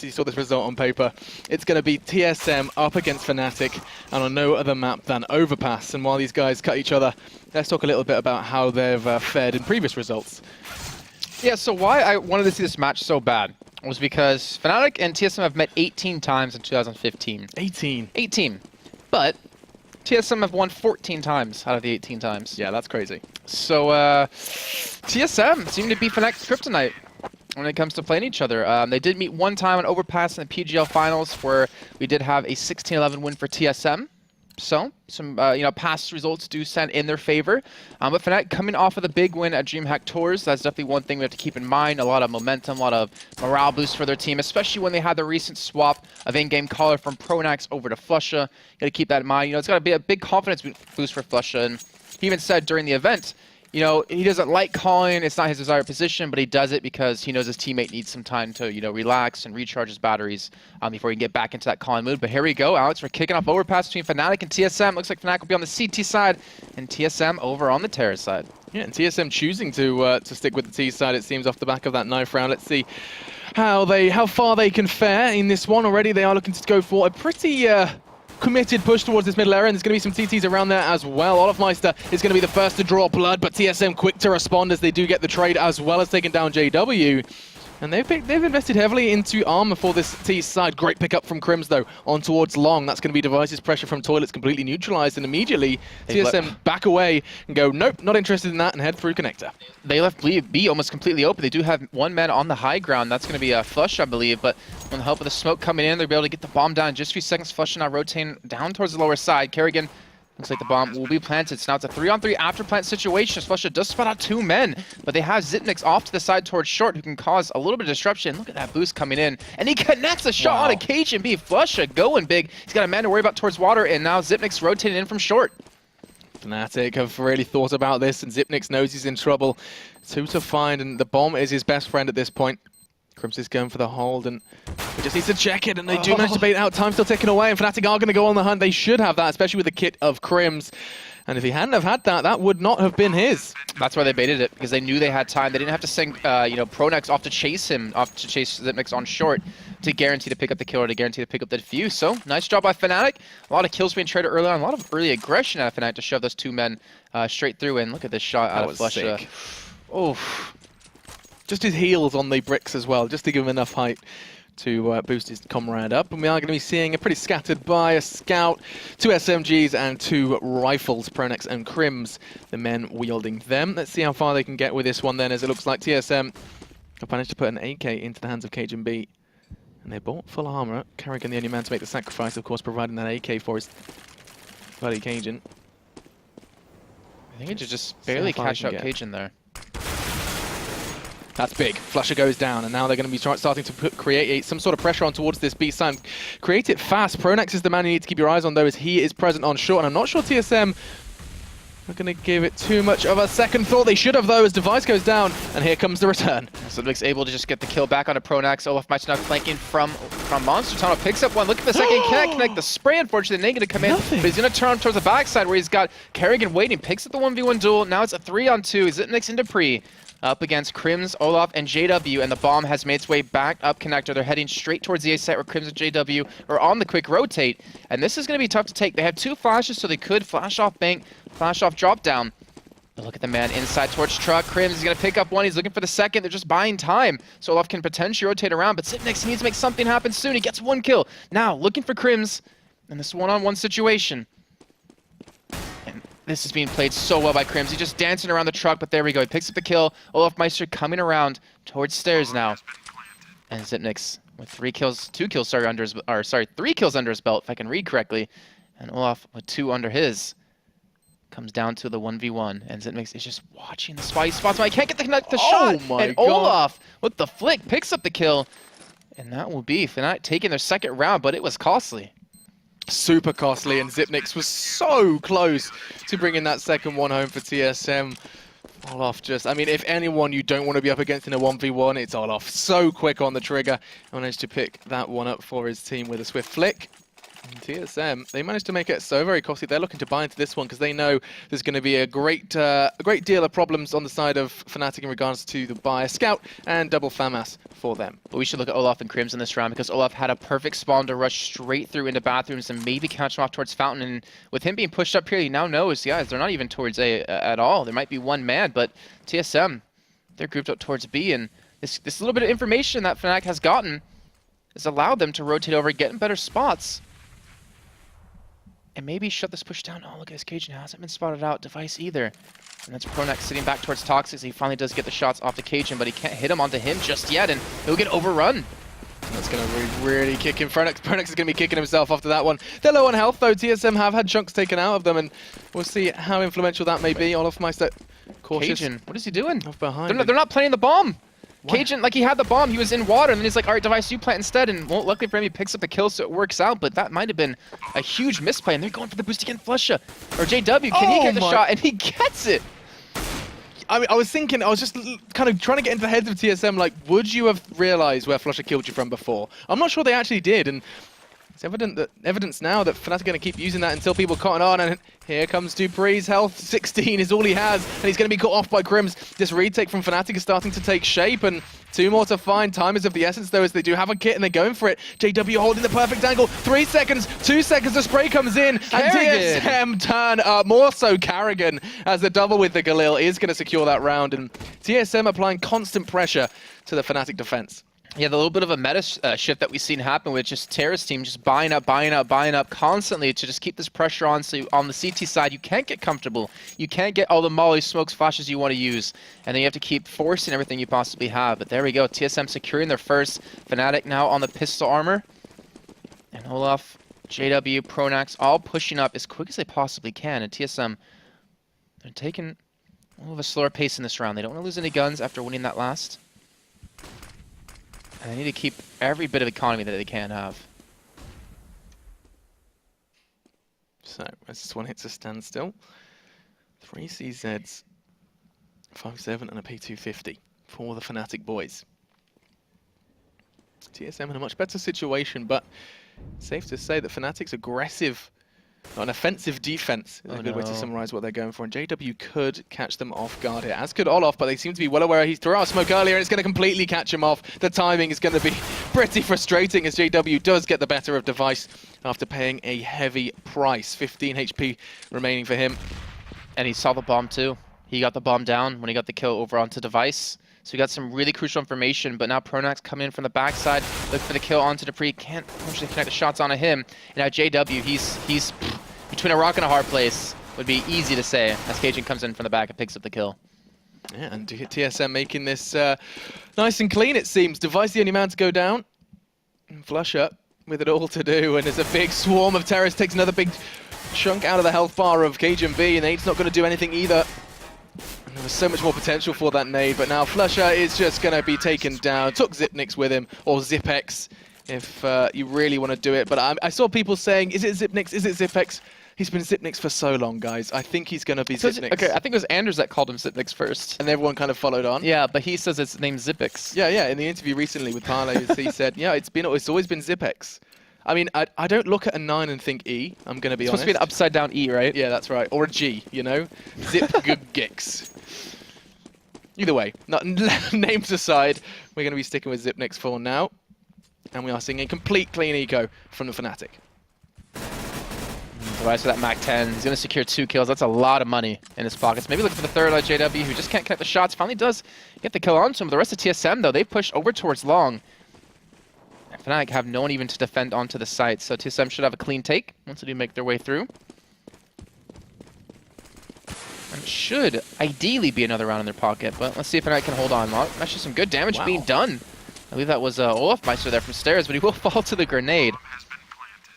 you saw this result on paper. It's going to be TSM up against Fnatic, and on no other map than Overpass. And while these guys cut each other, let's talk a little bit about how they've fared in previous results. Yeah, so why I wanted to see this match so bad was because Fnatic and TSM have met 18 times in 2015. 18. 18. But TSM have won 14 times out of the 18 times. Yeah, that's crazy. So TSM seem to be Fnatic's kryptonite when it comes to playing each other. They did meet one time on Overpass in the PGL finals where we did have a 16-11 win for TSM. So some past results do stand in their favor. But Fnatic coming off of the big win at DreamHack Tours, that's definitely one thing we have to keep in mind. A lot of momentum, a lot of morale boost for their team, especially when they had the recent swap of in-game caller from Pronax over to Flusha. Got to keep that in mind. It's got to be a big confidence boost for Flusha. And he even said during the event, he doesn't like calling. It's not his desired position, but he does it because he knows his teammate needs some time to, relax and recharge his batteries before he can get back into that calling mood. But here we go, Alex. We're kicking off Overpass between Fnatic and TSM. Looks like Fnatic will be on the CT side and TSM over on the Terra side. Yeah, and TSM choosing to stick with the T side, it seems, off the back of that knife round. Let's see how far they can fare in this one. Already they are looking to go for a pretty committed push towards this middle area, and there's going to be some TTs around there as well. Olofmeister is going to be the first to draw blood, but TSM quick to respond as they do get the trade as well as taking down JW. And they've invested heavily into armor for this T side. Great pickup from Crims though, on towards Long. That's going to be Device's pressure from Toilets completely neutralized, and immediately TSM back away and go, nope, not interested in that, and head through Connector. They left B almost completely open. They do have one man on the high ground. That's going to be a Flush, I believe, but with the help of the smoke coming in, they'll be able to get the bomb down in just a few seconds. Flush now rotating down towards the lower side. Kerrigan, looks like the bomb will be planted. So now it's a 3-on-3 after plant situation. Flusha does spot out two men, but they have Zipnix off to the side towards short, who can cause a little bit of disruption. Look at that boost coming in, and he connects a shot on occasion. B. Flusha going big. He's got a man to worry about towards water, and now Zipnix rotating in from short. Fnatic have really thought about this, and Zipnix knows he's in trouble. It's who to find, and the bomb is his best friend at this point. Crims is going for the hold, and he just needs to check it, and they do manage to bait out. Time still ticking away, and Fnatic are going to go on the hunt. They should have that, especially with the kit of Crims. And if he hadn't have had that, that would not have been his. That's why they baited it, because they knew they had time. They didn't have to send Pronax off to chase him, off to chase Zipnix on short to guarantee to pick up the kill or to guarantee to pick up the defuse. So, nice job by Fnatic. A lot of kills being traded early on, a lot of early aggression out of Fnatic to shove those two men straight through. And look at this shot out of Flusha. Oh. Just his heels on the bricks as well, just to give him enough height to boost his comrade up. And we are going to be seeing a pretty scattered by a scout, 2 SMGs and 2 rifles, Pronax and Crims, the men wielding them. Let's see how far they can get with this one then, as it looks like TSM have managed to put an AK into the hands of Cajun B. And they bought full armor. Kerrigan the only man to make the sacrifice, of course, providing that AK for his buddy Cajun. I think he just barely cashed out Cajun there. That's big. Flusha goes down, and now they're going to be starting to create some sort of pressure on towards this B side. Create it fast. Pronax is the man you need to keep your eyes on, though, as he is present on short, and I'm not sure TSM are going to give it too much of a second thought. They should have, though, as Device goes down, and here comes the return. So Nick's able to just get the kill back onto Pronax. Olofmeister now flanking from Monster Tunnel. Picks up one. Look at the second. Can't connect the spray, unfortunately. They're going to come in, but he's going to turn towards the backside where he's got Kerrigan waiting. Picks up the 1v1 duel. Now it's a 3-on-2. Zipnix into Pre. Up against Crims, Olaf, and JW, and the bomb has made its way back up connector. They're heading straight towards the A site where Crims and JW are on the quick rotate, and this is going to be tough to take. They have 2 flashes, so they could flash off bank, flash off drop down. But look at the man inside towards truck. Crims is going to pick up one. He's looking for the second. They're just buying time. So Olaf can potentially rotate around, but Zipnix needs to make something happen soon. He gets 1 kill. Now, looking for Crims in this one-on-one situation. This is being played so well by Crims. He's just dancing around the truck, but there we go. He picks up the kill. Olofmeister coming around towards stairs now. And Zipnix with 3 kills under his belt, if I can read correctly. And Olaf with 2 under his. Comes down to the 1v1. And Zipnix is just watching the spot. He spots him. I can't get the shot. And Olaf with the flick picks up the kill. And that will be Fnatic taking their second round, but it was costly. Super costly, and Zipnix was so close to bringing that second one home for TSM. Olaf just, I mean, if anyone you don't want to be up against in a 1v1, it's Olaf. So quick on the trigger. Managed to pick that one up for his team with a swift flick. TSM, they managed to make it so very costly. They're looking to buy into this one because they know there's going to be a great deal of problems on the side of Fnatic in regards to the buy, Scout, and double FAMAS for them. But we should look at Olaf and Crimson this round because Olaf had a perfect spawn to rush straight through into bathrooms and maybe catch him off towards Fountain. And with him being pushed up here, he now knows, guys, they're not even towards A at all. There might be one man, but TSM, they're grouped up towards B. And this little bit of information that Fnatic has gotten has allowed them to rotate over, get in better spots, and maybe shut this push down. Oh, look at this Cajun hasn't been spotted out. Device either. And that's Pronax sitting back towards Toxic. He finally does get the shots off the Cajun, but he can't hit him onto him just yet, and he'll get overrun. That's going to really kick him. Pronax is going to be kicking himself after that one. They're low on health, though. TSM have had chunks taken out of them, and we'll see how influential that may be. Olaf Meister cautious. Cajun, what is he doing? Off behind. They're not planting the bomb. What? Cajun, like, he had the bomb, he was in water, and then he's like, all right, Device, you plant instead, and well, luckily for him, he picks up the kill, so it works out, but that might have been a huge misplay, and they're going for the boost again. Flusha, or JW, can he get the shot? And he gets it! I mean, I was just kind of trying to get into the heads of TSM, like, would you have realized where Flusha killed you from before? I'm not sure they actually did, and it's evidence now that Fnatic are going to keep using that until people cotton on, and here comes Dupree's health. 16 is all he has, and he's going to be caught off by Grims. This retake from Fnatic is starting to take shape, and 2 more to find. Time is of the essence, though, as they do have a kit, and they're going for it. JW holding the perfect angle. 3 seconds, 2 seconds, the spray comes in, Carrigan. and TSM turn up. More so Carrigan, as the double with the Galil is going to secure that round, and TSM applying constant pressure to the Fnatic defense. Yeah, the little bit of a meta shift that we've seen happen with just Terra's team just buying up constantly to just keep this pressure on. So on the CT side, you can't get comfortable. You can't get all the molly, smokes, flashes you want to use. And then you have to keep forcing everything you possibly have. But there we go. TSM securing their first. Fnatic now on the pistol armor. And Olaf, JW, Pronax all pushing up as quick as they possibly can. And TSM, they're taking a little of a slower pace in this round. They don't want to lose any guns after winning that last. And they need to keep every bit of economy that they can have. So, as this one hits a standstill, 3 CZs, 5-7 and a P250 for the Fnatic boys. TSM in a much better situation, but safe to say that Fnatic's aggressive, an offensive defense is a good way to summarize what they're going for. And JW could catch them off guard here, as could Olaf, but they seem to be well aware he threw out smoke earlier, and it's going to completely catch him off. The timing is going to be pretty frustrating as JW does get the better of Device after paying a heavy price. 15 HP remaining for him. And he saw the bomb too. He got the bomb down when he got the kill over onto Device. So he got some really crucial information, but now Pronax coming in from the backside, look for the kill onto Dupree, can't actually connect the shots onto him. And now JW, he's between a rock and a hard place, would be easy to say, as Cajun comes in from the back and picks up the kill. Yeah, and TSM making this nice and clean, it seems. Device the only man to go down. And Flusha with it all to do, and there's a big swarm of terrorists, takes another big chunk out of the health bar of Cajun B, and Nade's not going to do anything either. And there was so much more potential for that nade, but now Flusha is just going to be taken down. Took Zipnix with him, or Zipex, if you really want to do it. But I saw people saying, is it Zipnix, is it Zipex? He's been Zipnix for so long, guys. I think he's going to be Zipnix. Okay, I think it was Anders that called him Zipnix first. And everyone kind of followed on. Yeah, but he says it's named Zipix. Yeah, in the interview recently with Parlay, he said, yeah, it's always been Zipex. I mean, I don't look at a 9 and think E, I'm going to be honest. It's supposed to be an upside down E, right? Yeah, that's right. Or a G, you know? Zip-Gix. Either way, names aside, we're going to be sticking with Zipnix for now. And we are seeing a complete clean eco from the Fnatic. Device for that Mac 10. He's going to secure 2 kills. That's a lot of money in his pockets. Maybe looking for the third like JW, who just can't connect the shots. Finally does get the kill onto him. But the rest of TSM, though, they push over towards long. And Fnatic have no one even to defend onto the site. So TSM should have a clean take once they do make their way through. And should ideally be another round in their pocket. But let's see if Fnatic can hold on. Well, actually, some good damage being done. I believe that was Olaf Meister there from stairs, but he will fall to the grenade.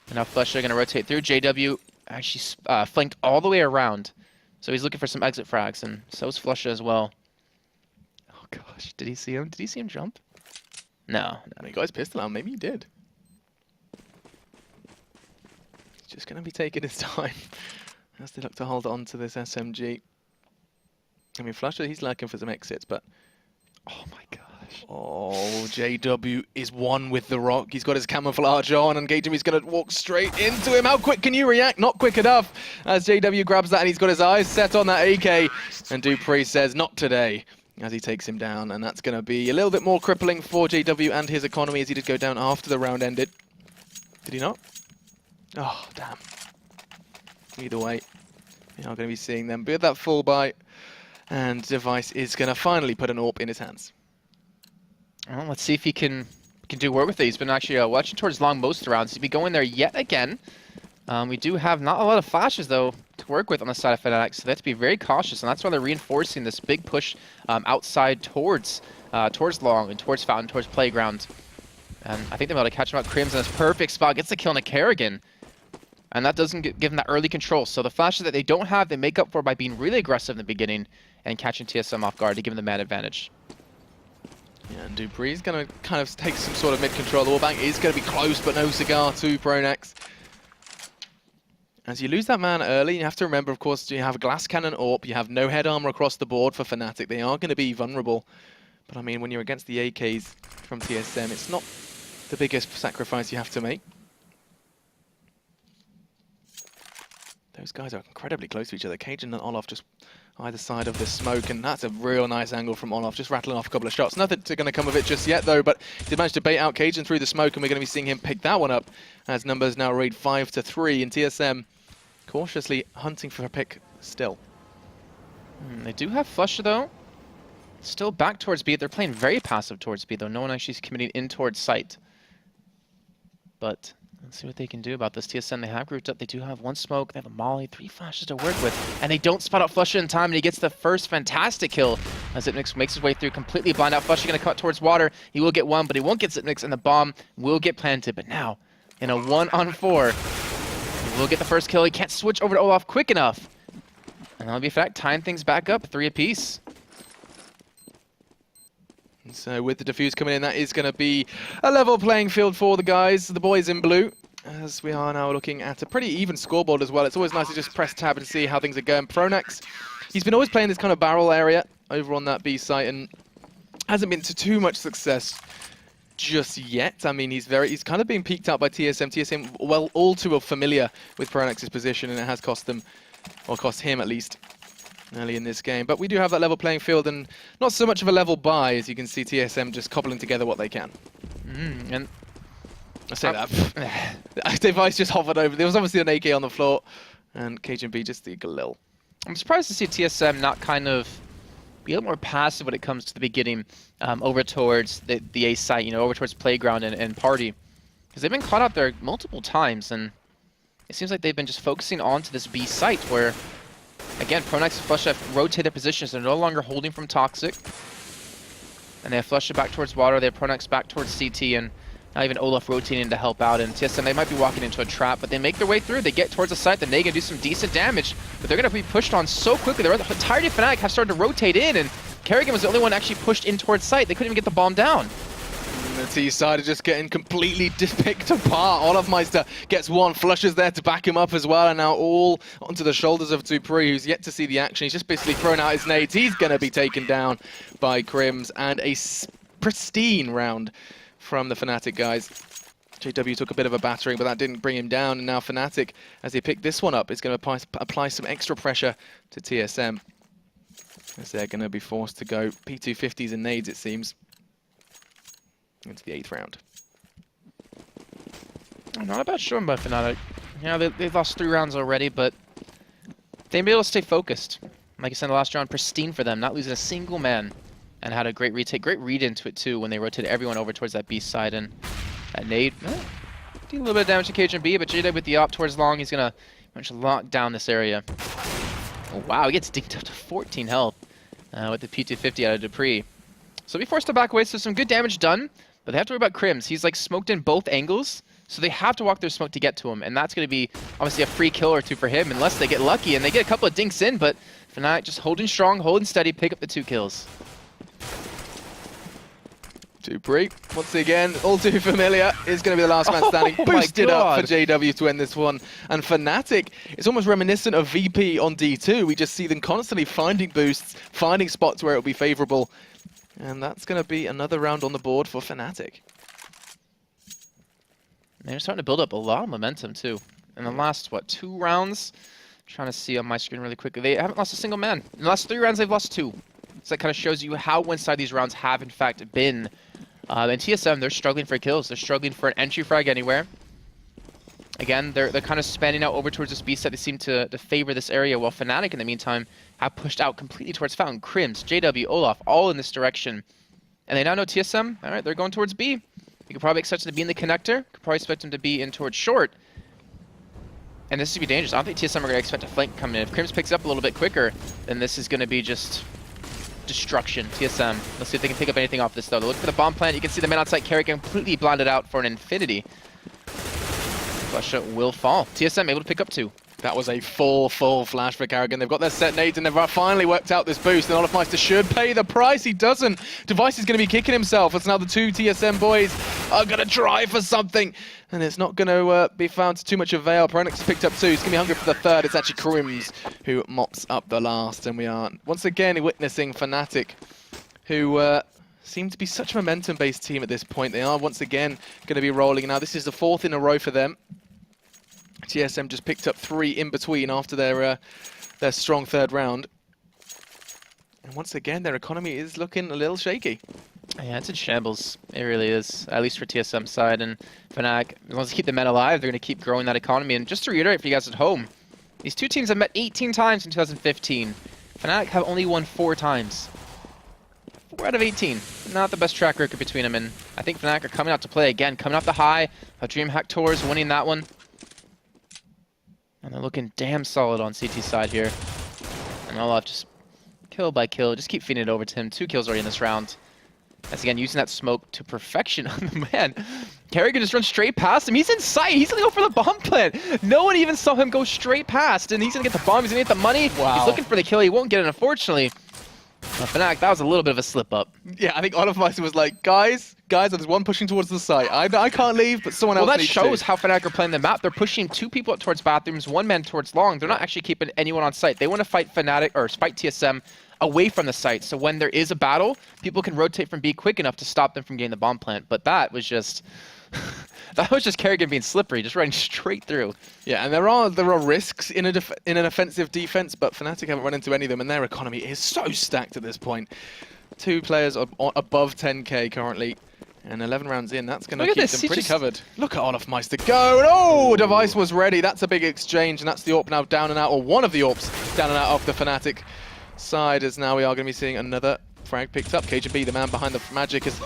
And now Flusha going to rotate through. JW actually flanked all the way around. So he's looking for some exit frags, and so is Flusha as well. Oh gosh, did he see him? Did he see him jump? No. You guys pistol out, maybe he did. He's just going to be taking his time as they look to hold on to this SMG. I mean, Flusha, he's looking for some exits, but... Oh my god. Oh, JW is one with the rock. He's got his camouflage on, and KGB's going to walk straight into him. How quick can you react? Not quick enough, as JW grabs that, and he's got his eyes set on that AK. And Dupree says, not today, as he takes him down. And that's going to be a little bit more crippling for JW and his economy, as he did go down after the round ended. Did he not? Oh, damn. Either way, you're not going to be seeing them. But with that full bite, and Device is going to finally put an AWP in his hands. Well, let's see if he can do work with it. He's been actually watching towards long most of the rounds. He'll be going there yet again. We do have not a lot of flashes, though, to work with on the side of Fnatic, so they have to be very cautious, and that's why they're reinforcing this big push outside towards long and towards Fountain, towards Playground. And I think they're able to catch him out. Crims in this perfect spot, gets the kill on a Kerrigan. And that doesn't give them that early control. So the flashes that they don't have, they make up for by being really aggressive in the beginning and catching TSM off guard to give them the man advantage. Yeah, and Dupree's going to kind of take some sort of mid-control. The wallbang is going to be close, but no cigar to Pronax. As you lose that man early, you have to remember, of course, you have a glass cannon AWP, you have no head armor across the board for Fnatic. They are going to be vulnerable. But I mean, when you're against the AKs from TSM, it's not the biggest sacrifice you have to make. Those guys are incredibly close to each other. Cajun and Olaf just either side of the smoke, and that's a real nice angle from Olaf, just rattling off a couple of shots. Nothing going to come of it just yet, though, but he managed to bait out Cajun through the smoke, and we're going to be seeing him pick that one up as numbers now read 5-3, and TSM cautiously hunting for a pick still. They do have Flusher, though. Still back towards B. They're playing very passive towards B, though. No one actually is committing in towards site. But let's see what they can do about this. TSM, they have grouped up. They do have one smoke. They have a molly, 3 flashes to work with. And they don't spot out Flusher in time, and he gets the first fantastic kill as Zipnix makes his way through, completely blind out. Flusher going to cut towards water. He will get one, but he won't get Zipnix, and the bomb will get planted. But now, in a 1-on-4, he will get the first kill. He can't switch over to Olaf quick enough. And that'll be a fact, tying things back up, 3 apiece. And so with the defuse coming in, that is going to be a level playing field for the guys, the boys in blue, as we are now looking at a pretty even scoreboard as well. It's always nice to just press tab and see how things are going. Pronax, he's been always playing this kind of barrel area over on that B site and hasn't been to too much success just yet. I mean, he's kind of being peeked out by TSM. TSM, well, all too familiar with Pronax's position, and it has cost them, or cost him at least, early in this game. But we do have that level playing field, and not so much of a level buy, as you can see TSM just cobbling together what they can. And I say that. Device just hovered over. There was obviously an AK on the floor, and KGB just the Galil. I'm surprised to see TSM not kind of be a little more passive when it comes to the beginning, over towards the A site, you know, over towards Playground and Party. Because they've been caught out there multiple times, and it seems like they've been just focusing onto this B site where, again, Pronax and Flush have rotated their positions. They're no longer holding from Toxic. And they have Flush back towards Water. They have Pronax back towards CT, and now even Olaf rotating to help out. And TSM, they might be walking into a trap, but they make their way through. They get towards the site. Then they can do some decent damage, but they're going to be pushed on so quickly. The entirety of Fnatic have started to rotate in, and Kerrigan was the only one actually pushed in towards site. They couldn't even get the bomb down. The T side are just getting completely picked apart. Olafmeister gets one, Flusher's there to back him up as well, and now all onto the shoulders of Dupree, who's yet to see the action. He's just basically thrown out his nades. He's going to be taken down by Crims, and a pristine round from the Fnatic guys. JW took a bit of a battering, but that didn't bring him down, and now Fnatic, as they pick this one up, is going to apply some extra pressure to TSM, as they're going to be forced to go P250s and nades, it seems, into the 8th round. Not a bad showing by Fnatic. Yeah, they've lost 3 rounds already, but they've been able to stay focused. Like I said, the last round, pristine for them, not losing a single man, and had a great retake, great read into it too when they rotated everyone over towards that B side, and that nade did a little bit of damage to KGB, but JW with the op towards long, he's gonna manage to lock down this area. Oh, wow, he gets dinked up to 14 health with the P250 out of Dupree. So be forced to back away, so some good damage done. But they have to worry about Crims. He's like smoked in both angles, so they have to walk their smoke to get to him. And that's going to be obviously a free kill or 2 for him, unless they get lucky. And they get a couple of dinks in, but Fnatic just holding strong, holding steady, pick up the 2 kills. Dupree, once again, all too familiar, is going to be the last man standing. Boosted up for JW to end this one. And Fnatic, it's almost reminiscent of VP on D2. We just see them constantly finding boosts, finding spots where it'll be favorable. And that's going to be another round on the board for Fnatic. They're starting to build up a lot of momentum, too. In the last, what, 2 rounds? I'm trying to see on my screen really quickly. They haven't lost a single man. In the last 3 rounds, they've lost 2. So that kind of shows you how one-sided these rounds have, in fact, been. And TSM, they're struggling for kills. They're struggling for an entry frag anywhere. Again, they're kind of spanning out over towards this B side. They seem to favor this area, while Fnatic, in the meantime, have pushed out completely towards Fountain. Crims, JW, Olaf, all in this direction. And they now know TSM, all right, they're going towards B. You could probably expect them to be in the connector. Could probably expect them to be in towards short. And this is going to be dangerous. I don't think TSM are going to expect a flank coming in. If Crims picks up a little bit quicker, then this is going to be just destruction. TSM, let's see if they can pick up anything off this, though. They look for the bomb plant. You can see the man outside Carrick completely blinded out for an infinity. Flusha will fall. TSM able to pick up 2. That was a full flash for Karrigan. They've got their set nades and they've finally worked out this boost. And Olafmeister should pay the price. He doesn't. Device is going to be kicking himself as now the 2 TSM boys are going to try for something. And it's not going to be found to too much avail. Pronax has picked up 2. He's going to be hungry for the 3rd. It's actually Crims who mops up the last. And we are once again witnessing Fnatic, who seem to be such a momentum-based team at this point. They are once again going to be rolling. Now this is the 4th in a row for them. TSM just picked up 3 in between after their strong 3rd round. And once again, their economy is looking a little shaky. Yeah, it's in shambles. It really is, at least for TSM side. And Fnatic, as long as they keep the men alive, they're going to keep growing that economy. And just to reiterate for you guys at home, these 2 teams have met 18 times in 2015. Fnatic have only won 4 times. 4 out of 18. Not the best track record between them. And I think Fnatic are coming out to play again, coming off the high of DreamHack Tours, winning that one. And they're looking damn solid on CT side here. And Olaf just kill by kill. Just keep feeding it over to him. 2 kills already in this round. That's again using that smoke to perfection on the man. Carrigan just runs straight past him. He's in sight. He's going to go for the bomb plant. No one even saw him go straight past. And he's going to get the bomb. He's going to get the money. Wow. He's looking for the kill. He won't get it, unfortunately. Fnatic, that was a little bit of a slip up. Yeah, I think Olafmeister was like, guys, there's one pushing towards the site. I can't leave, but someone else needs to. Well, that shows how Fnatic are playing the map. They're pushing 2 people up towards bathrooms, 1 man towards long. They're not actually keeping anyone on site. They want to fight Fnatic, or fight TSM away from the site. So when there is a battle, people can rotate from B quick enough to stop them from getting the bomb plant. But that was just... that was just Carrigan being slippery, just running straight through. Yeah, and there are risks in an offensive defense, but Fnatic haven't run into any of them, and their economy is so stacked at this point. 2 players are above 10k currently, and 11 rounds in, that's going to keep them pretty covered. Look at Olafmeister go, and oh, Device was ready. That's a big exchange, and that's the AWP now down and out, or one of the AWPs down and out of the Fnatic side, as now we are going to be seeing another frag picked up. KGB, the man behind the magic, is...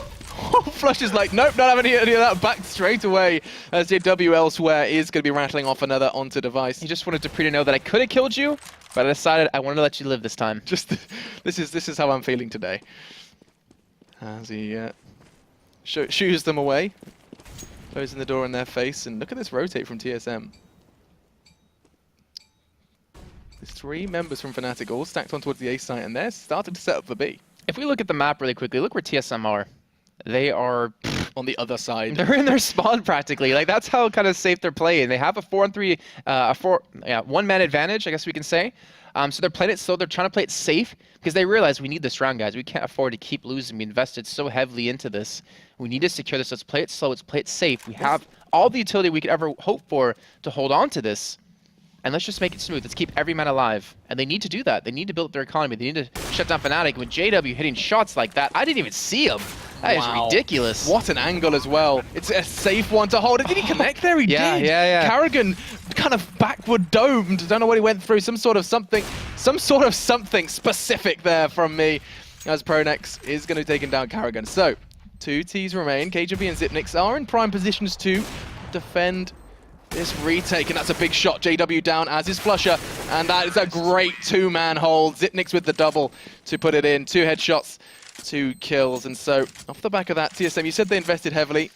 Flush is like, nope, not having any of that, back straight away, as JW elsewhere is going to be rattling off another onto Device. He just wanted to pre-know that I could have killed you, but I decided I wanted to let you live this time. Just, this is how I'm feeling today. As he shoos them away, closing the door in their face, and look at this rotate from TSM. There's 3 members from Fnatic all stacked on towards the A site, and they're starting to set up for B. If we look at the map really quickly, look where TSM are. They are on the other side. They're in their spawn practically. Like, that's how kind of safe they're playing. They have a 4-on-3, 1-man advantage, I guess we can say. So they're playing it slow. They're trying to play it safe because they realize we need this round, guys. We can't afford to keep losing. We invested so heavily into this. We need to secure this. Let's play it slow. Let's play it safe. We have all the utility we could ever hope for to hold on to this. And let's just make it smooth. Let's keep every man alive. And they need to do that. They need to build up their economy. They need to shut down Fnatic. With JW hitting shots like that, I didn't even see him. That is ridiculous. What an angle as well. It's a safe one to hold. Did he connect there? He did. Yeah. Karrigan kind of backward domed. Don't know what he went through. Some sort of something specific there from me, as Pronax is going to be taking down Karrigan. So, 2 Ts remain. KGB and Zipnix are in prime positions to defend this retake, and that's a big shot. JW down, as is Flusha, and that is a great 2-man hold. Zipnix with the double to put it in. 2 headshots, 2 kills, and so off the back of that, TSM, you said they invested heavily,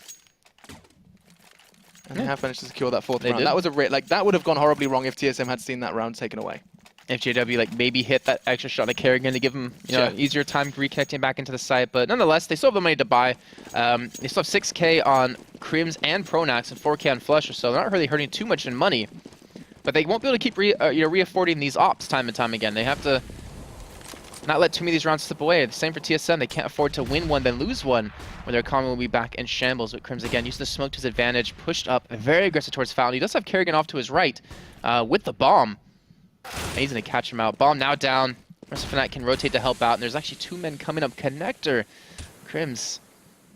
and they have managed to secure that 4th round. Did. That was that would have gone horribly wrong if TSM had seen that round taken away. If JW maybe hit that extra shot at Carrigan to give him easier time reconnecting back into the site, but nonetheless they still have the money to buy. They still have 6k on Crims and Pronax and 4k on Flusha, so they're not really hurting too much in money. But they won't be able to keep re-affording these ops time and time again. They have to not let too many of these rounds slip away. The same for TSM. They can't afford to win one, then lose one, when their economy will be back in shambles. But Crims, again, using the smoke to his advantage, pushed up, very aggressive towards Fountain. He does have Kerrigan off to his right with the bomb. And he's going to catch him out. Bomb now down. Rest of Fnatic can rotate to help out, and there's actually 2 men coming up. Connector. Crims,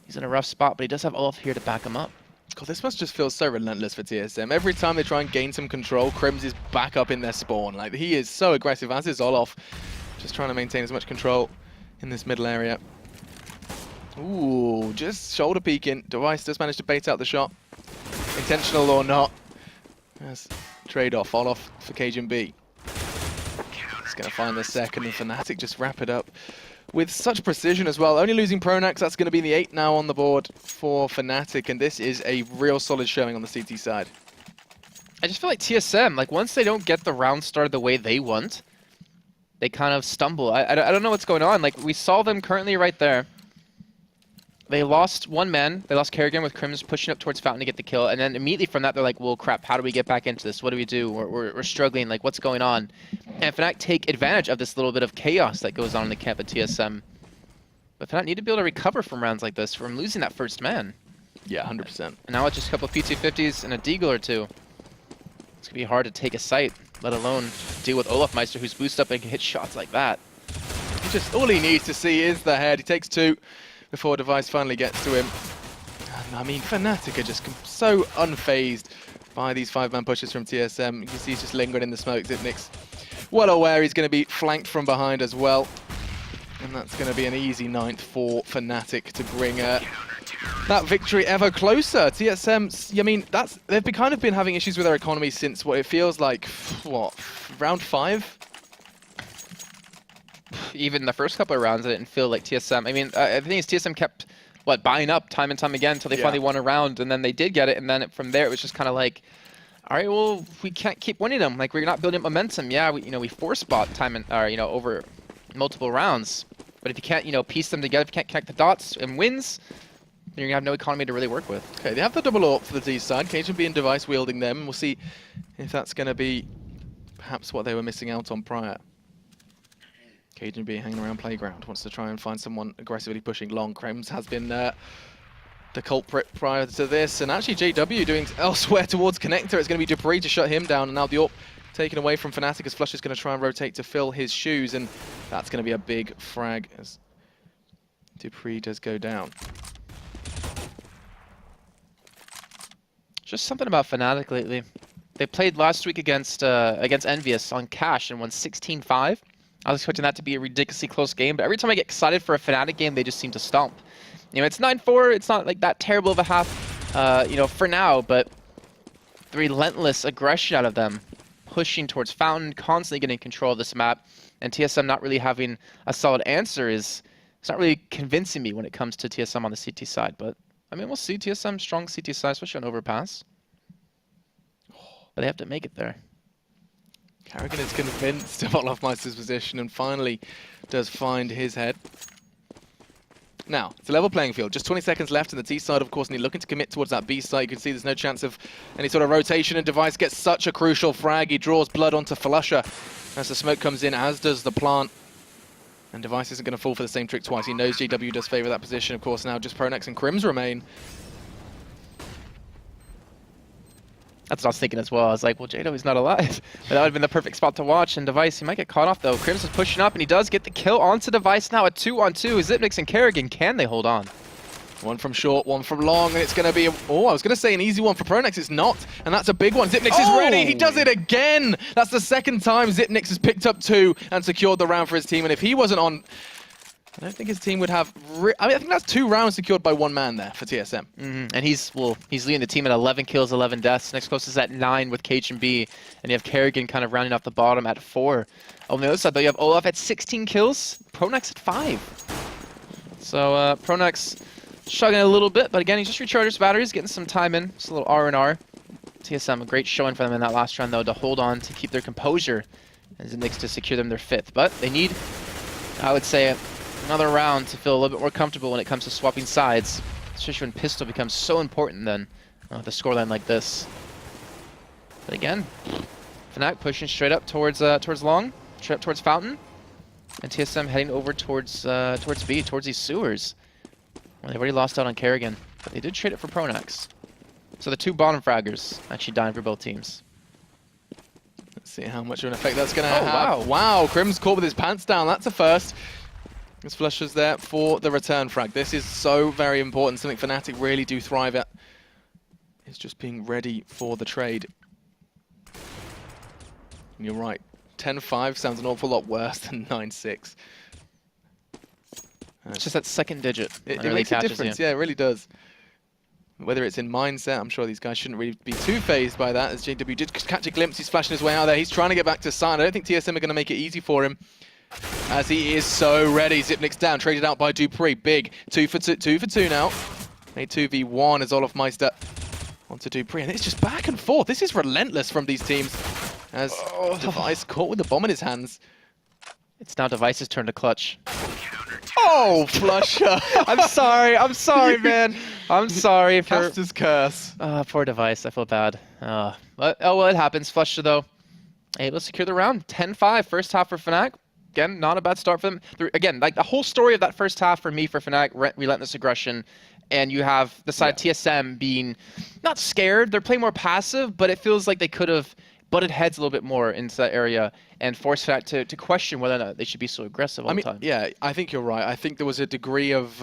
he's in a rough spot, but he does have Olaf here to back him up. God, this must just feel so relentless for TSM. Every time they try and gain some control, Crims is back up in their spawn. Like, he is so aggressive, as is Olaf. Just trying to maintain as much control in this middle area. Ooh, just shoulder peeking. Device does manage to bait out the shot. Intentional or not. That's trade-off. Olaf for Cajun B. He's going to find the second, and Fnatic just wrap it up with such precision as well. Only losing Pronax, that's going to be the 8 now on the board for Fnatic, and this is a real solid showing on the CT side. I just feel like TSM, like once they don't get the round started the way they want, they kind of stumble. I don't know what's going on. Like, we saw them currently right there. They lost 1 man. They lost Kerrigan with Crims pushing up towards Fountain to get the kill. And then immediately from that, they're like, well, crap, how do we get back into this? What do we do? We're struggling. Like, what's going on? And Fnatic take advantage of this little bit of chaos that goes on in the camp at TSM. But Fnatic need to be able to recover from rounds like this, from losing that first man. Yeah, 100%. And now it's just a couple of P250s and a Deagle or 2. It's going to be hard to take a site, let alone deal with Olaf Meister, who's boosted up and can hit shots like that. All he needs to see is the head. He takes 2 before Device finally gets to him. And, I mean, Fnatic are just so unfazed by these 5-man pushes from TSM. You can see he's just lingering in the smoke. Zipnik's well aware he's going to be flanked from behind as well. And that's going to be an easy 9th for Fnatic to bring that victory ever closer. TSM, I mean, they've kind of been having issues with their economy since what it feels like, what, round 5? Even the first couple of rounds, I didn't feel like TSM. I mean, the thing is, TSM kept, buying up time and time again until they finally won a round, and then they did get it, and then from there, it was just kind of like, all right, well, we can't keep winning them. Like, we're not building up momentum. Yeah, we force spot time and, over multiple rounds. But if you can't, piece them together, if you can't connect the dots and wins, then you're going to have no economy to really work with. Okay, they have the double AWP for the D side. Cajun B and Device wielding them. We'll see if that's going to be perhaps what they were missing out on prior. Cajun B hanging around Playground, wants to try and find someone aggressively pushing long. Crims has been the culprit prior to this, and actually JW doing elsewhere towards Connector. It's going to be Dupree to shut him down, and now the AWP taken away from Fnatic as Flush is going to try and rotate to fill his shoes, and that's going to be a big frag as Dupree does go down. Just something about Fnatic lately. They played last week against Envious on Cash and won 16-5. I was expecting that to be a ridiculously close game, but every time I get excited for a Fnatic game, they just seem to stomp. It's 9-4. It's not like that terrible of a half, for now, but the relentless aggression out of them, pushing towards Fountain, constantly getting control of this map, and TSM not really having a solid answer it's not really convincing me when it comes to TSM on the CT side. But I mean, we'll see. TSM strong CT side, especially on Overpass, but they have to make it there. Kerrigan is convinced of Olaf Meister's position and finally does find his head. Now, it's a level playing field. Just 20 seconds left, and the T side, of course, need looking to commit towards that B side. You can see there's no chance of any sort of rotation, and Device gets such a crucial frag. He draws blood onto Falusha as the smoke comes in, as does the plant. And Device isn't going to fall for the same trick twice. He knows JW does favor that position. Of course, now just Pronax and Crims remain. That's what I was thinking as well. I was like, well, JW's not alive. But that would have been the perfect spot to watch. And Device, he might get caught off, though. Crims is pushing up, and he does get the kill onto Device now. A 2-on-2. Zipnix and Kerrigan, can they hold on? One from short, one from long, and it's going to be, I was going to say an easy one for Pronax. It's not, and that's a big one. Zipnix is ready. He does it again. That's the second time Zipnix has picked up 2 and secured the round for his team. And if he wasn't on, I don't think his team would have... I think that's 2 rounds secured by 1 man there for TSM. And he's leading the team at 11 kills, 11 deaths. Next closest is at 9 with Cajun B. And you have Kerrigan kind of rounding off the bottom at 4. On the other side, though, you have Olaf at 16 kills, Pronax at 5. So Pronax struggling a little bit, but again, he just recharged his batteries, getting some time in. Just a little R&R. TSM, a great showing for them in that last round, though, to hold on, to keep their composure. And Zipnix to secure them their 5th. But they need, I would say, another round to feel a little bit more comfortable when it comes to swapping sides, especially when pistol becomes so important then with a scoreline like this. But again, Fnatic pushing straight up towards long, straight up towards Fountain. And TSM heading over towards B, towards these sewers. Well, they've already lost out on Kerrigan, but they did trade it for Pronax. So the two bottom fraggers actually dying for both teams. Let's see how much of an effect that's going to Oh, have. wow. Wow, Crim's caught with his pants down. That's a first. This Flusher's there for the return frag. This is so very important. Something Fnatic really do thrive at. It's just being ready for the trade. And you're right. 10-5 sounds an awful lot worse than 9-6. It's just that second digit. It really makes a catches difference. you. Yeah, it really does. Whether it's in mindset, I'm sure these guys shouldn't really be too phased by that, as JW did catch a glimpse. He's flashing his way out there. He's trying to get back to side. I don't think TSM are going to make it easy for him, as he is so ready. Zipnik's down, traded out by Dupree. Big 2 for 2 now. A 2v1 as Olofmeister onto Dupree, and it's just back and forth. This is relentless from these teams, as Device caught with the bomb in his hands. It's now Device's turn to clutch. Oh, Flusher! I'm sorry, man. I'm sorry for Caster's curse. poor Device. I feel bad. Oh well, it happens. Flusher though, able to secure the round. 10-5 first half for Fnatic. Again, not a bad start for them. Again, like the whole story of that first half for me for Fnatic, relentless aggression, and you have the side TSM being not scared. They're playing more passive, but it feels like they could have butted heads a little bit more into that area and forced Fnatic to question whether or not they should be so aggressive all the time. Yeah, I think you're right. I think there was a degree of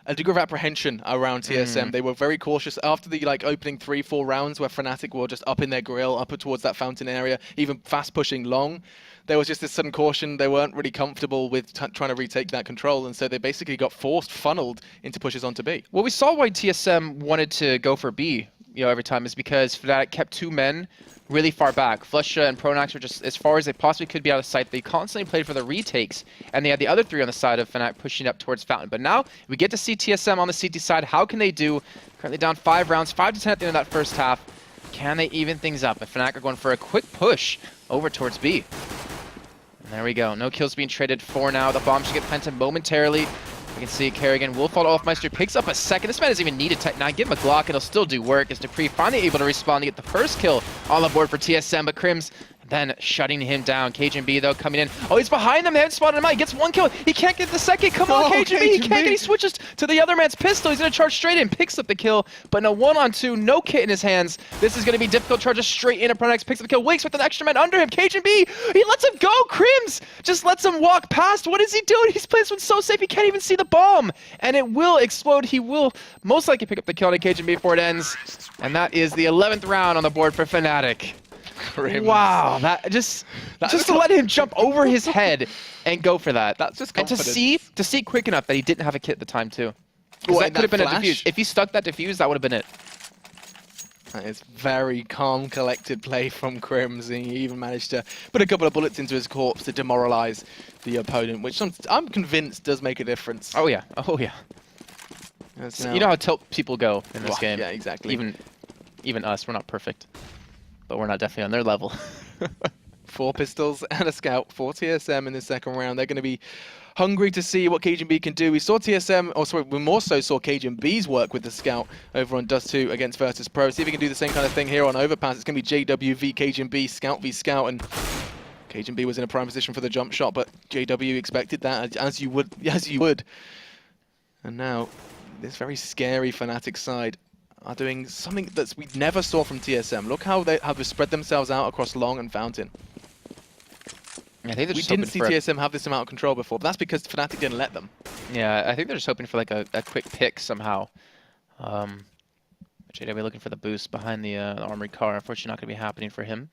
apprehension around TSM. They were very cautious after the opening 3-4 rounds where Fnatic were just up in their grill, up towards that fountain area, even fast pushing long. There was just this sudden caution. They weren't really comfortable with trying to retake that control, and so they basically got funneled into pushes onto B. Well, we saw why TSM wanted to go for B, every time, is because Fnatic kept two men really far back. Flusha and Pronax were just as far as they possibly could be out of sight. They constantly played for the retakes, and they had the other three on the side of Fnatic pushing up towards Fountain. But now we get to see TSM on the CT side. How can they do? Currently down 5 rounds, 5 to 10 at the end of that first half. Can they even things up? And Fnatic are going for a quick push over towards B. And there we go. No kills being traded for now. The bomb should get planted momentarily. We can see Kerrigan will fall off. Meister picks up a second. This man doesn't even need a Tech 9. Give him a Glock, it'll still do work. As Dupree finally able to respond to get the first kill on the board for TSM, but Crims then shutting him down. KGB though coming in. Oh, he's behind them. They haven't spotted him out. He gets one kill. He can't get the second. Come on, KGB. He can't get. He switches to the other man's pistol. He's going to charge straight in. Picks up the kill, but no 1-on-2. No kit in his hands. This is going to be difficult. Charges straight in. Pronax picks up the kill. Wakes with an extra man under him. KGB. He lets him go. Crims just lets him walk past. What is he doing? He's playing this one so safe. He can't even see the bomb. And it will explode. He will most likely pick up the kill on KGB before it ends. And that is the 11th round on the board for Fnatic. Crims. Wow, just to let him jump over his head and go for that. That's just and confidence. to see quick enough that he didn't have a kit at the time too. That could have been a defuse. If he stuck that defuse, that would have been it. That is very calm, collected play from Crims, and he even managed to put a couple of bullets into his corpse to demoralize the opponent, which I'm convinced does make a difference. Oh yeah, oh yeah. So you know how tilt people go in this game. Yeah, exactly. Even us, we're not perfect, but we're not definitely on their level. 4 pistols and a scout for TSM in the second round. They're going to be hungry to see what KGB can do. We saw TSM, or sorry, we more so saw KGB's work with the scout over on Dust 2 against Virtus Pro. See if he can do the same kind of thing here on Overpass. It's going to be JW v KGB, scout v scout, and KGB was in a prime position for the jump shot, but JW expected that, as you would. And now, this very scary Fnatic side are doing something that we never saw from TSM. Look how they've spread themselves out across Long and Fountain. I think we didn't see TSM have this amount of control before, but that's because Fnatic didn't let them. Yeah, I think they're just hoping for like a quick pick somehow. JW looking for the boost behind the armored car. Unfortunately, not going to be happening for him.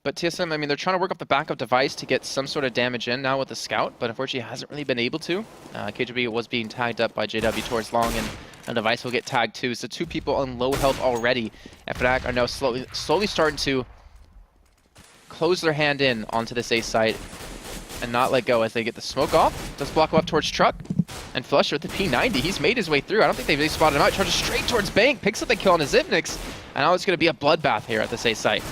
But TSM, I mean, they're trying to work up the backup device to get some sort of damage in now with the scout, but unfortunately hasn't really been able to. KGB was being tagged up by JW towards Long, and a device will get tagged too. So 2 people on low health already. And Fnatic are now slowly starting to close their hand in onto this A site and not let go as they get the smoke off. Does block up towards Truck. And Flusher with the P90. He's made his way through. I don't think they've really spotted him out. Charges straight towards Bank. Picks up the kill on his Zipnix. And now it's going to be a bloodbath here at this A site.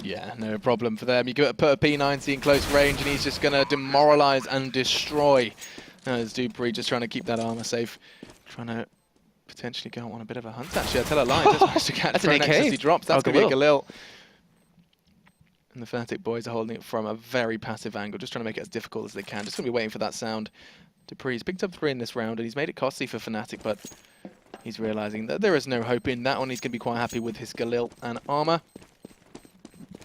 Yeah, no problem for them. You put a P90 in close range and he's just going to demoralize and destroy. As Dupree just trying to keep that armor safe. Trying to potentially go on a bit of a hunt, actually. I tell a lie. Just managed to catch Pronax as he drops. That's going to be a Galil. And the Fnatic boys are holding it from a very passive angle, just trying to make it as difficult as they can. Just going to be waiting for that sound. dupree's picked up 3 in this round, and he's made it costly for Fnatic, but he's realizing that there is no hope in that one. He's going to be quite happy with his Galil and armor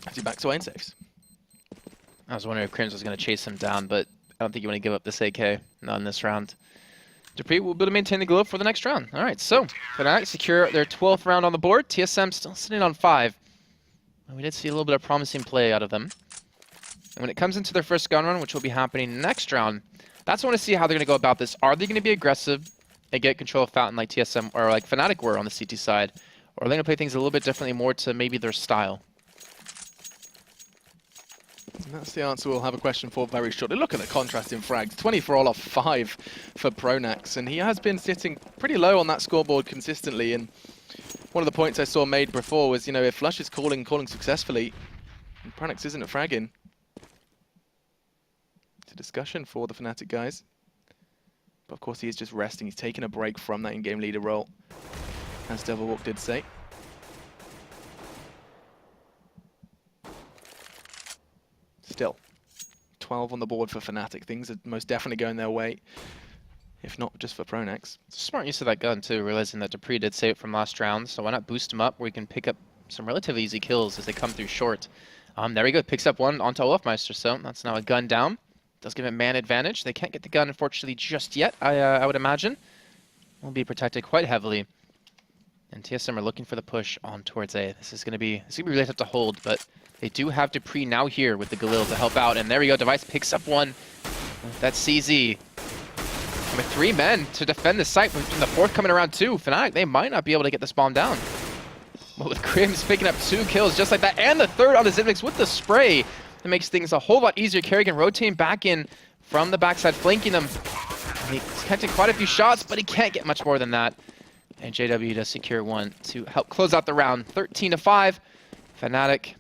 as he backs away and saves. I was wondering if Crims was going to chase him down, but I don't think you want to give up this AK, not in this round. dupree will be able to maintain the glow for the next round. All right, so Fnatic secure their 12th round on the board. TSM still sitting on 5. We did see a little bit of promising play out of them. And when it comes into their first gun run, which will be happening next round, that's when I want to see how they're going to go about this. Are they going to be aggressive and get control of Fountain like TSM or like Fnatic were on the CT side? Or are they going to play things a little bit differently, more to maybe their style? And that's the answer we'll have a question for very shortly. Look at the contrast in frags. 20 for all off 5 for Pronax. And he has been sitting pretty low on that scoreboard consistently. And one of the points I saw made before was, you know, if Flush is calling successfully, and Pronax isn't a fragging. It's a discussion for the Fnatic guys. But of course he is just resting. He's taking a break from that in-game leader role, as Devilwalk did say. Still, 12 on the board for Fnatic. Things are most definitely going their way, if not just for Pronax. It's a smart use of that gun too, realizing that dupreeh did save it from last round, so why not boost him up where he can pick up some relatively easy kills as they come through short. There we go, picks up one onto Olafmeister, so that's now a gun down. Does give him man advantage. They can't get the gun, unfortunately, just yet, I would imagine. Will be protected quite heavily. And TSM are looking for the push on towards A. This is going to be really tough to hold, but they do have dupreeh now here with the Galil to help out. And there we go, Device picks up one. That's CZ. With 3 men to defend the site, with the 4th coming around too. Fnatic, they might not be able to get this bomb down. But with Crims picking up 2 kills just like that, and the 3rd on the Xyp9x with the spray, it makes things a whole lot easier. Kerrigan rotating back in from the backside, flanking them. He's catching quite a few shots, but he can't get much more than that. And JW does secure 1 to help close out the round. 13-5. Fnatic.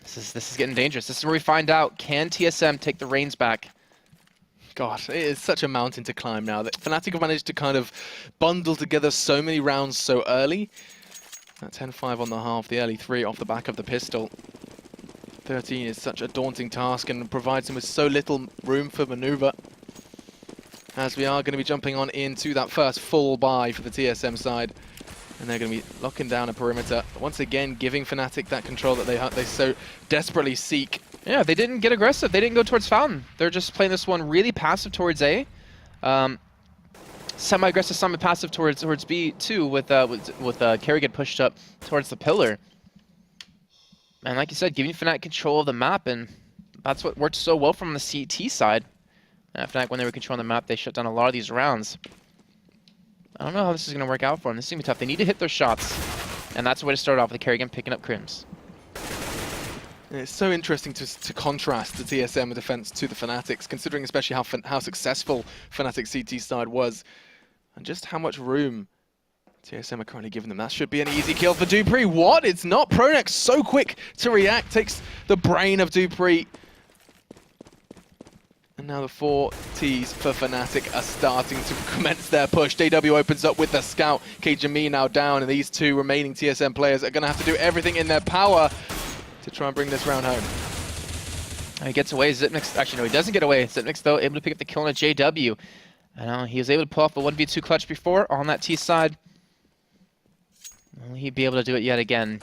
This is getting dangerous. This is where we find out, can TSM take the reins back? God, it is such a mountain to climb now that Fnatic have managed to kind of bundle together so many rounds so early. That 10-5 on the half, the early 3 off the back of the pistol. 13 is such a daunting task and provides them with so little room for maneuver. As we are going to be jumping on into that first full buy for the TSM side. And they're going to be locking down a perimeter. Once again, giving Fnatic that control that they so desperately seek. Yeah, they didn't get aggressive. They didn't go towards Fountain. They're just playing this one really passive towards A. Semi-aggressive, semi-passive towards B too, with Kerrigan pushed up towards the pillar. And like you said, giving Fnatic control of the map, and that's what worked so well from the CT side. Fnatic, when they were controlling the map, they shut down a lot of these rounds. I don't know how this is going to work out for them. This is going to be tough. They need to hit their shots, and that's the way to start off with the Kerrigan picking up Crims. It's so interesting to contrast the TSM defense to the Fnatic's, considering especially how successful Fnatic's CT side was, and just how much room TSM are currently giving them. That should be an easy kill for dupreeh. What? It's not. Pronax so quick to react, takes the brain of dupreeh. And now the 4 Ts for Fnatic are starting to commence their push. JW opens up with the scout. KJME now down, and these 2 remaining TSM players are going to have to do everything in their power to try and bring this round home. He gets away. Xyp9x, actually no, he doesn't get away. Xyp9x though, able to pick up the kill on a JW. He was able to pull off the 1v2 clutch before on that T side. Will he be able to do it yet again?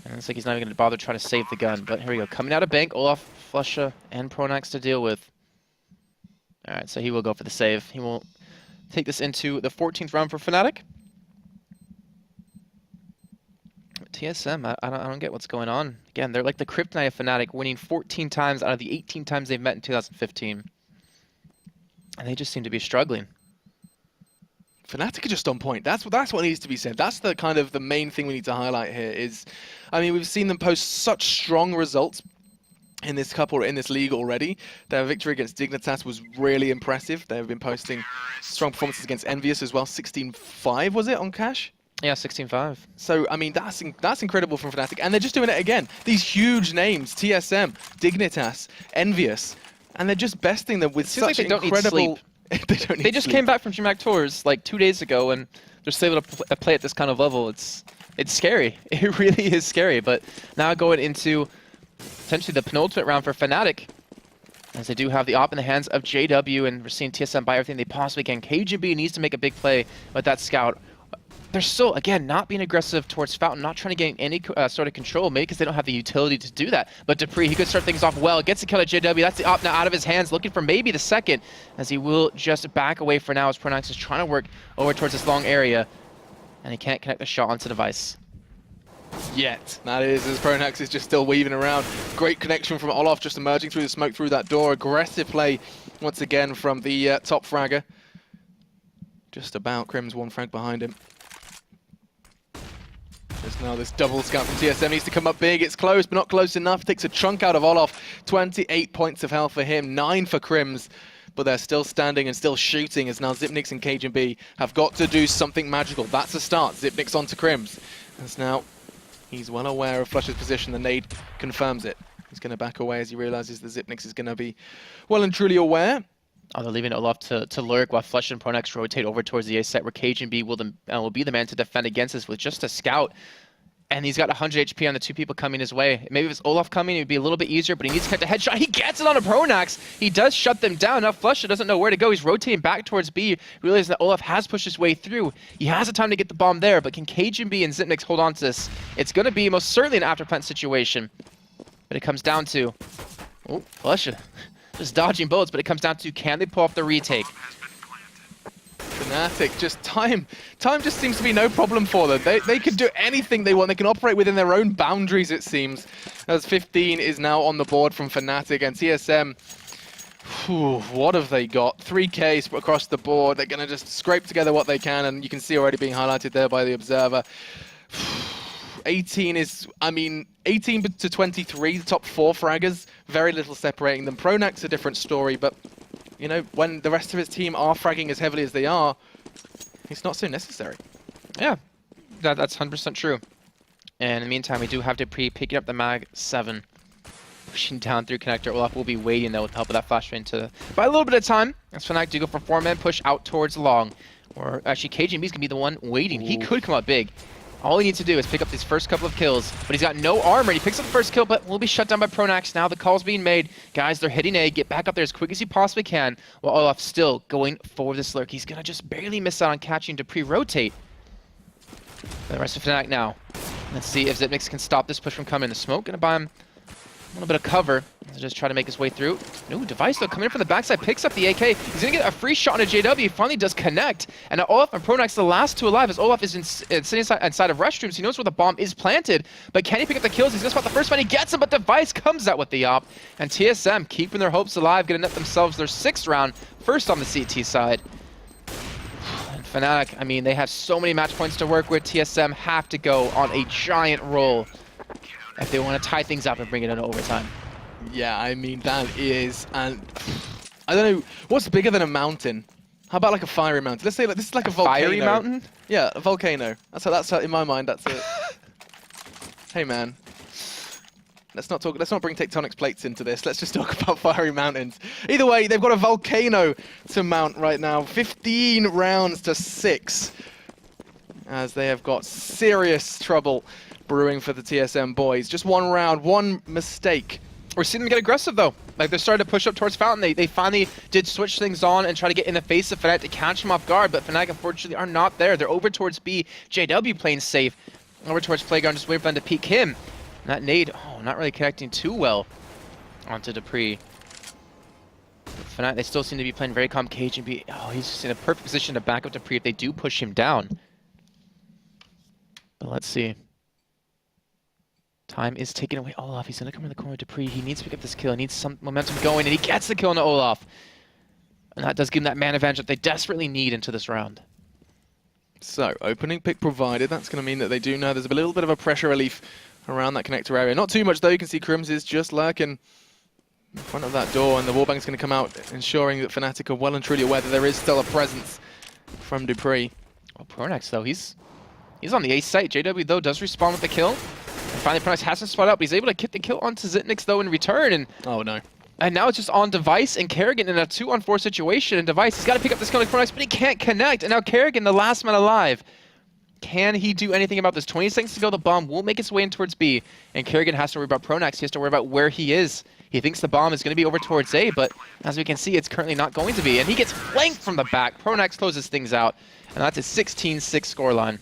And it looks like he's not even going to bother trying to save the gun. But here we go. Coming out of bank, Olaf, Flusha, and Pronax to deal with. Alright, so he will go for the save. He will take this into the 14th round for Fnatic. TSM, I don't get what's going on. Again, they're like the Kryptonite of Fnatic, winning 14 times out of the 18 times they've met in 2015. And they just seem to be struggling. Fnatic are just on point. That's what needs to be said. That's the kind of the main thing we need to highlight here is, I mean, we've seen them post such strong results in this league already. Their victory against Dignitas was really impressive. They've been posting strong performances against Envious as well. 16-5 was it on Cash? Yeah, 16-5. So, I mean, that's incredible from Fnatic. And they're just doing it again. These huge names, TSM, Dignitas, Envious, and they're just besting them with such incredible... They just came back from GMAC Tours like 2 days ago, and they're still able to play at this kind of level. It's It's scary. It really is scary. But now going into potentially the penultimate round for Fnatic, as they do have the op in the hands of JW, and we're seeing TSM buy everything they possibly can. KGB needs to make a big play with that scout. They're still, again, not being aggressive towards Fountain, not trying to gain any sort of control, maybe because they don't have the utility to do that. But Dupree, he could start things off well, gets the kill at JW. That's the op now out of his hands, looking for maybe the second, as he will just back away for now as Pronax is trying to work over towards this long area, and he can't connect the shot onto device. Yet. That is, as Pronax is just still weaving around. Great connection from Olaf, just emerging through the smoke through that door. Aggressive play once again from the top fragger. Just about. Crim's one frag behind him. Just now this double scout from TSM needs to come up big. It's close, but not close enough. Takes a chunk out of Olaf. 28 points of health for him, 9 for Crims. But they're still standing and still shooting, as now Xyp9x and KGB have got to do something magical. That's a start. Xyp9x onto Crims. As now he's well aware of Flush's position. The nade confirms it. He's going to back away as he realizes that Xyp9x is going to be well and truly aware. Oh, they're leaving Olaf to lurk while Flush and Pronax rotate over towards the A site, where KGB will be the man to defend against this with just a scout. And he's got 100 HP on the two people coming his way. Maybe if it's Olaf coming, it would be a little bit easier, but he needs to catch a headshot. He gets it on a Pronax. He does shut them down. Now Flusha doesn't know where to go. He's rotating back towards B, realizing that Olaf has pushed his way through. He has the time to get the bomb there, but can KGB and Xyp9x hold on to this? It's going to be most certainly an afterplant situation. But it comes down to... Oh, Flusha. Just dodging bullets, but it comes down to, can they pull off the retake? Fnatic, just time just seems to be no problem for them. They can do anything they want. They can operate within their own boundaries, it seems. As 15 is now on the board from Fnatic, and TSM, what have they got? 3K across the board. They're going to just scrape together what they can, and you can see already being highlighted there by the observer. 18 to 23, the top 4 fraggers, very little separating them. Pronax a different story, but you know, when the rest of his team are fragging as heavily as they are, it's not so necessary. Yeah, that's 100% true. And in the meantime, we do have Dupree picking up the Mag 7, pushing down through connector. Olaf will be waiting though with the help of that flash train to buy a little bit of time. As Fnatic do go for 4-man push out towards long, or actually KGB's gonna be the one waiting. Ooh. He could come up big. All he needs to do is pick up these first couple of kills, but he's got no armor. He picks up the first kill, but will be shut down by Pronax. Now the call's being made. Guys, they're hitting A. Get back up there as quick as you possibly can, while Olaf still going for this lurk. He's going to just barely miss out on catching Dupree rotate. The rest of Fnatic now. Let's see if Xyp9x can stop this push from coming. The smoke going to buy him a little bit of cover. He'll just try to make his way through. No, Device though coming in from the backside, picks up the AK. He's going to get a free shot on a JW. He finally does connect. And now Olaf and Pronax, the last two alive, as Olaf is sitting inside of restrooms. He knows where the bomb is planted. But can he pick up the kills? He's going to spot the first one. He gets him, but Device comes out with the op. And TSM keeping their hopes alive, going to net themselves their 6th round, first on the CT side. And Fnatic, I mean, they have so many match points to work with. TSM have to go on a giant roll if they want to tie things up and bring it into overtime. Yeah, I mean, that is, and I don't know, what's bigger than a mountain? How about like a fiery mountain? Let's say like, this is like a volcano. Fiery mountain? Yeah, a volcano. That's how, in my mind, that's it. Hey man, let's not bring tectonics plates into this. Let's just talk about fiery mountains. Either way, they've got a volcano to mount right now. 15 rounds to 6, as they have got serious trouble brewing for the TSM boys. Just one round, one mistake. We're seeing them get aggressive though. Like they're starting to push up towards Fountain. They finally did switch things on and try to get in the face of Fnatic to catch him off guard, but Fnatic unfortunately are not there. They're over towards B. JW playing safe. Over towards Playground, just waiting for them to peek him. And that nade, not really connecting too well onto Dupree. Fnatic, they still seem to be playing very calm. KGB, he's just in a perfect position to back up Dupree if they do push him down. But let's see. Time is taken away. Olaf, he's going to come in the corner. Dupree, he needs to pick up this kill. He needs some momentum going, and he gets the kill on Olaf. And that does give him that man advantage that they desperately need into this round. So, opening pick provided. That's going to mean that they do know there's a little bit of a pressure relief around that connector area. Not too much, though. You can see Crims is just lurking in front of that door, and the wallbang's going to come out, ensuring that Fnatic are well and truly aware that there is still a presence from Dupree. Well, Pronax, though, he's on the A site. JW, though, does respawn with the kill. And finally, Pronax hasn't spot up, but he's able to get the kill onto Xyp9x, though, in return. And oh, no. And now it's just on Device and Kerrigan in a 2-on-4 situation. And Device, he's got to pick up this kill like Pronax, but he can't connect. And now Kerrigan, the last man alive. Can he do anything about this? 20 seconds to go, the bomb will make its way in towards B, and Kerrigan has to worry about Pronax. He has to worry about where he is. He thinks the bomb is going to be over towards A, but as we can see, it's currently not going to be, and he gets flanked from the back. Pronax closes things out, and that's a 16-6 scoreline.